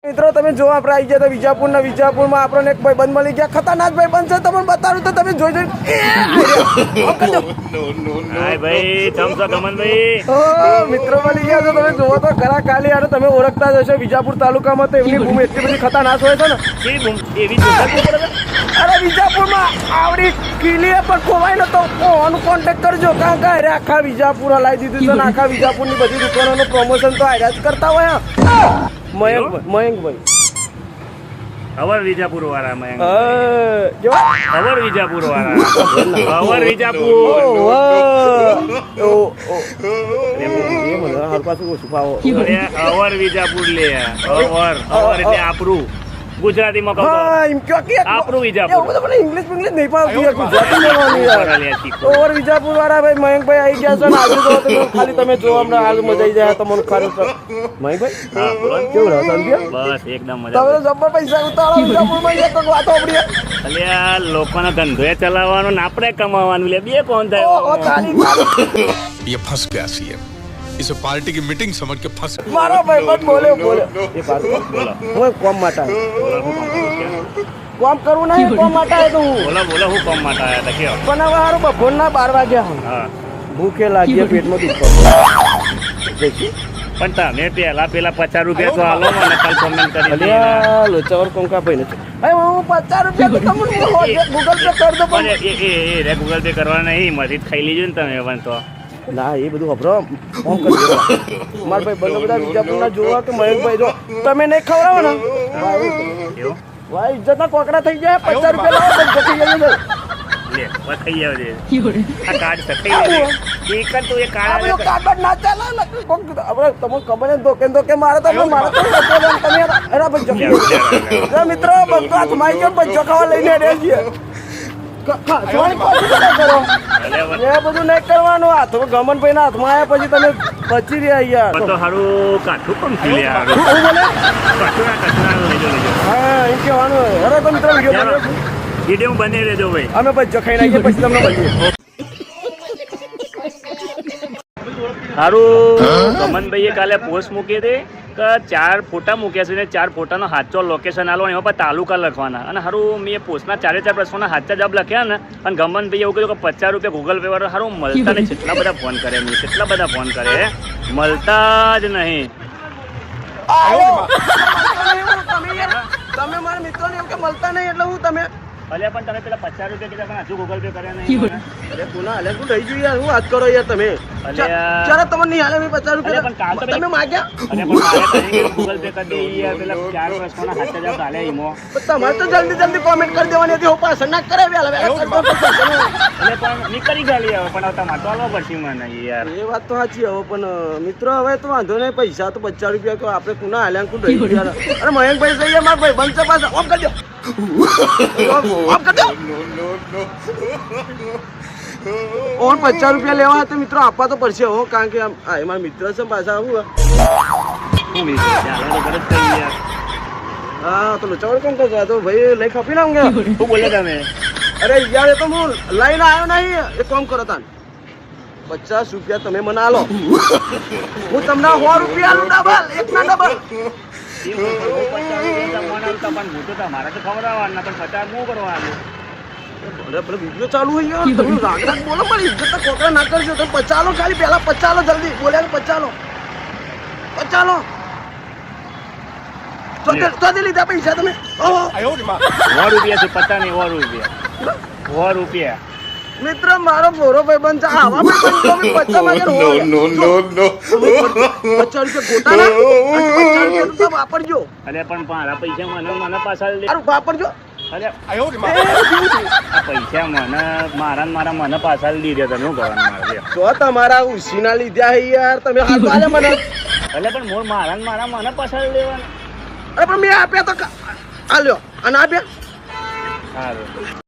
મિત્રો તમે જો આપણે આવી ગયા વિજાપુરના વિજાપુરમાં આપણને એક ભાઈ બંધ મળી ગયા ખતરનાક ભાઈ બંધ છે તમને બતાવું તો તમે જોઈ જોઈ ભાઈ ચમચો ગમનભાઈ મિત્રો મળી ગયા છો તમે જોવો તો ખરા કાલી યાર તમે ઓળખતા જ હશો વિજાપુર તાલુકામાં તો એમની ભૂમિ એટલી બધી ખતરનાક હોય છે ને એવી અરે વિજાપુરમાં આવડી કિલીએ પણ ખોવાય ને તો ફોન કોન્ટેક્ટ કરજો કારણ કે અરે આખા વિજાપુર હલાવી દીધું છે ને આખા વિજાપુરની બધી દુકાનોનું પ્રમોશન તો આયરા જ કરતા હોય મયંકભાઈ અવર વિજાપુર વાળા મયંક કેવા અવર વિજાપુર વાળા અવર વિજાપુર અવર વિજાપુર લે અવર એટલે આપણું ગુજરાતીમાં કહો આપણું વિજાપુર ઇંગ્લિશ નહીં પાવતી ઓવર વિજાપુર વાળા ભાઈ મયંકભાઈ આવી ગયા છે ને આજે તો ખાલી તમે જો હમણાં હાલ મજા આવી જાય તમને ખરું મયંકભાઈ કેવું રહે બસ એકદમ તમે મજા તો જબ્બર પૈસા ઉતારો વિજાપુરમાં એક વાતો આપણી એટલે આ લોકોનો ધંધો ચલાવવાનો ને આપણે કમાવાનું લે બે કોણ થાય ये फंस गया सीएम इसे पार्टी की मीटिंग समझ के फंस મારો ભાઈ બસ બોલ્યો એ વાત બોલો હું કોમ માટે કોમ કરવું નહીં કોમ માટે આવ્યો તો હું બોલો હું કામ માટે આવ્યા હતા કેવો પણ હવે હારું બપોરના 12 વાગ્યા હું હા ભૂખે લાગી પેટમાં દુખો પણ તમે પેલા 50 રૂપિયા તો હાલો મને કાલ કોમેન્ટ કરી અલ્યા લોચાવર કોંકા ભાઈ ને ભાઈ હું 50 રૂપિયા તો તમને ગૂગલ પે કર દો પણ એ ગૂગલ પે કરવાના નહીં મરી ખાઈ લીજો ને તમે પણ તો ના એ બધું ખબરો ફોન કરી દો મારા ભાઈ બધા વિજાપુરના જોવા કે મયંકભાઈ જો તમે નહીં ખવડાવો ને એવું ભાઈ ઇજ્જતના કોકડા થઈ જાય 50 રૂપિયા લાવો તો જતી જઈએ લે વખાઈ જાવ દે આ કાર્ડ સખાઈ દે એક તો એ કાર્ડ આ કાર્ડ ના ચાલે ને કોક આપણે તમને ખબર ને ધોકે મારે તો તમે અરે ભાઈ જતી મિત્રો બધું આ તમારી કેમ બચ્ચો ખાવા લઈને રહે છે બધું નહીં કરવાનું હાથ ગમનભાઈ ના હાથમાં આવ્યા પછી તમે બચી રહ્યા યાર તો સારું કાઠું કમ થઈ લે હું બોલે કચરા લેજો હા એમ કહેવાનું અરે તો મિત્રો વિડીયો બની લેજો ભાઈ અમે બચ્ચો ખાઈ નાખીએ પછી તમને મળીએ સારું ગમનભાઈએ કાલે પોસ્ટ મૂકી હતી કે 4 ફોટા મૂક્યા છે ને 4 ફોટાનો સાચો લોકેશન આલો એમાં પર તાલુકા લખવાના અને સારું મેં પોસ્ટના 4 પ્રશ્નોના સાચા જવાબ લખ્યા ને અને ગમનભાઈએ એવું કહ્યું કે 50 રૂપિયા ગૂગલ પે વાળો સારું મળતા નહીં કેટલા બધા ફોન કરે મેં કેટલા બધા ફોન કરે મળતા જ નહીં તમે મારા મિત્રોને એમ કે મળતા નહીં એટલે હું તમે અલ્યા પણ તમે પેલા 50 રૂપિયા કીધા પણ હજુ ગૂગલ પે કર્યા નહીં અરે કોના હાલે શું થઈ ગયું યાર હું વાત કરો યાર તમે ચાલો તમને નહીં હાલે 50 રૂપિયા તમે માગ્યા અને પણ મારે ગૂગલ પે કરી દે યાર પેલા 4 પ્રશ્નોના સાચા જવાબ આલે ઈમો તમારે તો જલ્દી કોમેન્ટ કરી દેવાની હતી હું પાછળ ના કરે વેલા એટલે પણ નીકળી ગાલી હવે પણ તમારે તો આલવા પડશે મને યાર એ વાત તો સાચી હવે પણ મિત્રો હવે તો વાંધો નહીં પૈસા તો 50 રૂપિયા તો આપણે કોના હાલ્યા કોણ રહી ગયા અરે મયંકભાઈ જઈએ મારા ભાઈ બંધ છે પાછા ઓફ કરી દો ઓન 50 રૂપિયા લેવા તો મિત્રો આપવા તો પડશે હો કારણ કે મારા મિત્ર છે પાછા આવું હા તો લોચાવડ કોણ કરતો તો ભાઈ લઈ ખપી ના હું શું બોલે તમે અરે યાર એ તો હું લઈને આવ્યો નહીં એ કોમ કરો તાન 50 રૂપિયા તમે મને આલો હું તમને 100 રૂપિયા આલું ડબલ એકના ડબલ મારે તો ખવડાવવાના પણ 50 હું કરવાનું અરે વિડીયો ચાલુ હોય યાર તમે રાગ બોલો પણ ઇજ્જત કોકરા ના કરજો તમે 50 લો ખાલી પહેલા 50 લો જલ્દી બોલ્યા 50 લો 50 લો તો લીધા પૈસા તમે ₹100 છે 50 નહીં ₹100 મિત્ર મારો મોરો ભાઈ બંધ છે આવા ભાઈ બંધ તો 50 રૂપિયા તો વાપરજો અરે પણ મારા પૈસા મને પાછા દે વાપરજો અરે પૈસા મને પાછા દીધે તમે શું કરવાનું મારે તો તમારા ઉસીના લીધા હે યાર તમે હાલ આલે મને એટલે પણ મોર મારા મને પાછા લેવાના અરે પણ મેં આપ્યા તો આલ્યો અને આપ્યા સારું